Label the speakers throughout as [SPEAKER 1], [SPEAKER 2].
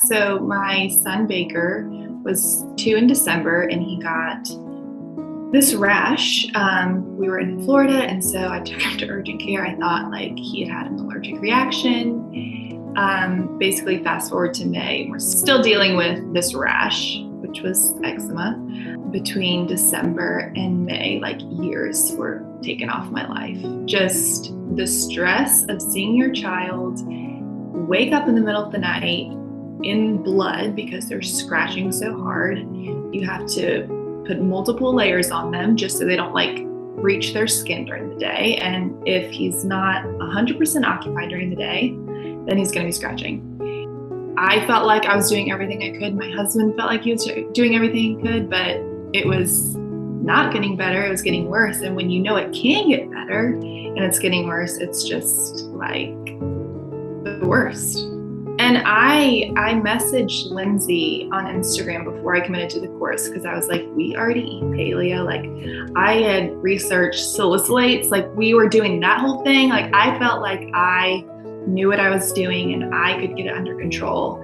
[SPEAKER 1] So my son Baker was 2 in December and he got this rash. We were in Florida, and so I took him to urgent care. I thought like he had an allergic reaction. Basically fast forward to May, we're still dealing with this rash, which was eczema. Between December and May, like years were taken off my life. Just the stress of seeing your child wake up in the middle of the night in blood because they're scratching so hard. You have to put multiple layers on them just so they don't like reach their skin during the day. And if he's not 100% occupied during the day, then he's going to be scratching. I felt like I was doing everything I could. My husband felt like he was doing everything he could, but it was not getting better. It was getting worse. And when you know it can get better and it's getting worse, it's just like the worst. And I messaged Lindsay on Instagram before I committed to the course because I was like, we already eat paleo. Like I had researched salicylates, like we were doing that whole thing. Like I felt like I knew what I was doing and I could get it under control.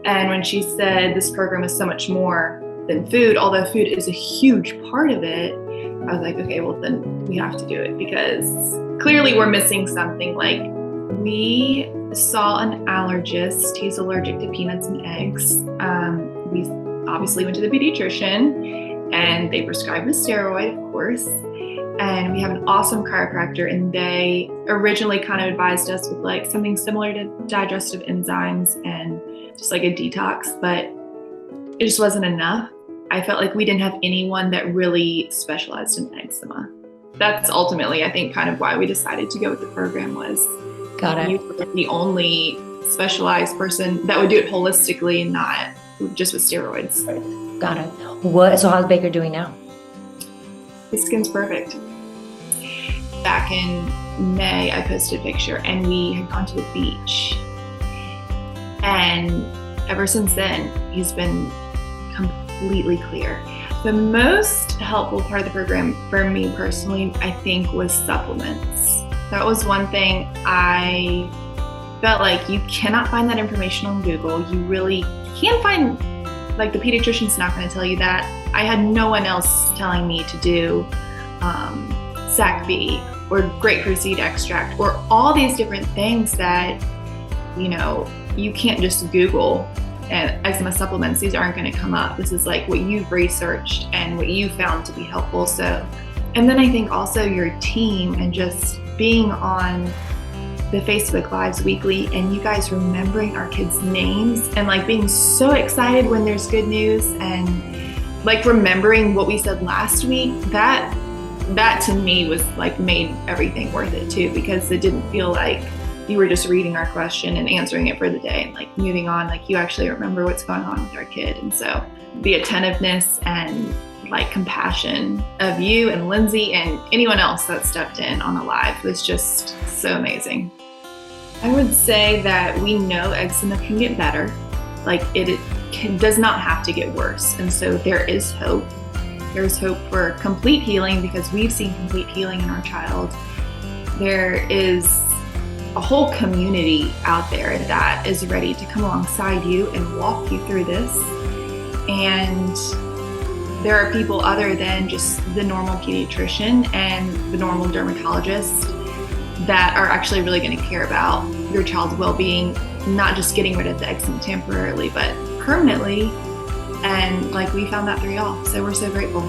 [SPEAKER 1] And when she said this program is so much more than food, although food is a huge part of it, I was like, okay, well then we have to do it because clearly we're missing something. Like we saw an allergist. He's allergic to peanuts and eggs. We obviously went to the pediatrician and they prescribed a steroid, of course. And we have an awesome chiropractor, and they originally kind of advised us with like something similar to digestive enzymes and just like a detox, but it just wasn't enough. I felt like we didn't have anyone that really specialized in eczema. That's ultimately, I think, kind of why we decided to go with the program was
[SPEAKER 2] Got it.
[SPEAKER 1] you were the only specialized person that would do it holistically and not just with steroids.
[SPEAKER 2] Got it. So how's Baker doing now?
[SPEAKER 1] His skin's perfect. Back in May, I posted a picture and we had gone to the beach. And ever since then, he's been completely clear. The most helpful part of the program for me personally, I think, was supplements. That was one thing I felt like you cannot find that information on Google. You really can't find, like the pediatrician's not going to tell you that. I had no one else telling me to do Sac B or grapefruit seed extract or all these different things that, you know, you can't just Google and eczema supplements. These aren't going to come up. This is like what you've researched and what you found to be helpful. So, and then I think also your team and just being on the Facebook Lives weekly and you guys remembering our kids' names and like being so excited when there's good news and like remembering what we said last week, that to me was like made everything worth it too, because it didn't feel like you were just reading our question and answering it for the day and like moving on. Like you actually remember what's going on with our kid. And so the attentiveness and like compassion of you and Lindsay and anyone else that stepped in on the live was just so amazing. I would say that we know eczema can get better. Like does not have to get worse. And so there is hope. There's hope for complete healing because we've seen complete healing in our child. There is a whole community out there that is ready to come alongside you and walk you through this. And there are people other than just the normal pediatrician and the normal dermatologist that are actually really going to care about your child's well-being, not just getting rid of the eczema temporarily, but permanently. And like we found that through y'all. So we're so grateful.